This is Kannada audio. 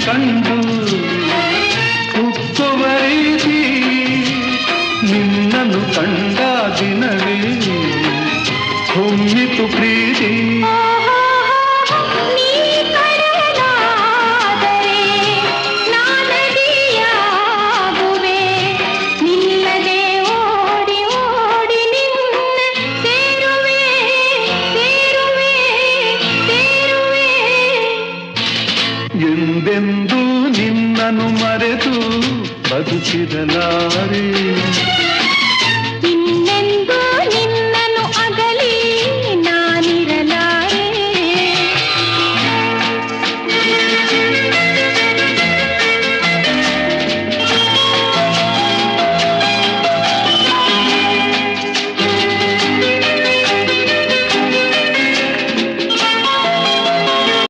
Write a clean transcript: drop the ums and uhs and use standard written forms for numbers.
ಕಂಡು ಉಕ್ಕುವ ರೀತಿ ನಿನ್ನನ್ನು ಕಂಡ ದಿನವೇ ಹೊಮ್ಮಿತು ಪ್ರೀತಿ. ಎಂದೆಂದೂ ನಿನ್ನನ್ನು ಮರೆತು ಬದುಕಿರಲಾರೆ. ಇನ್ನೆಂದೂ ನಿನ್ನ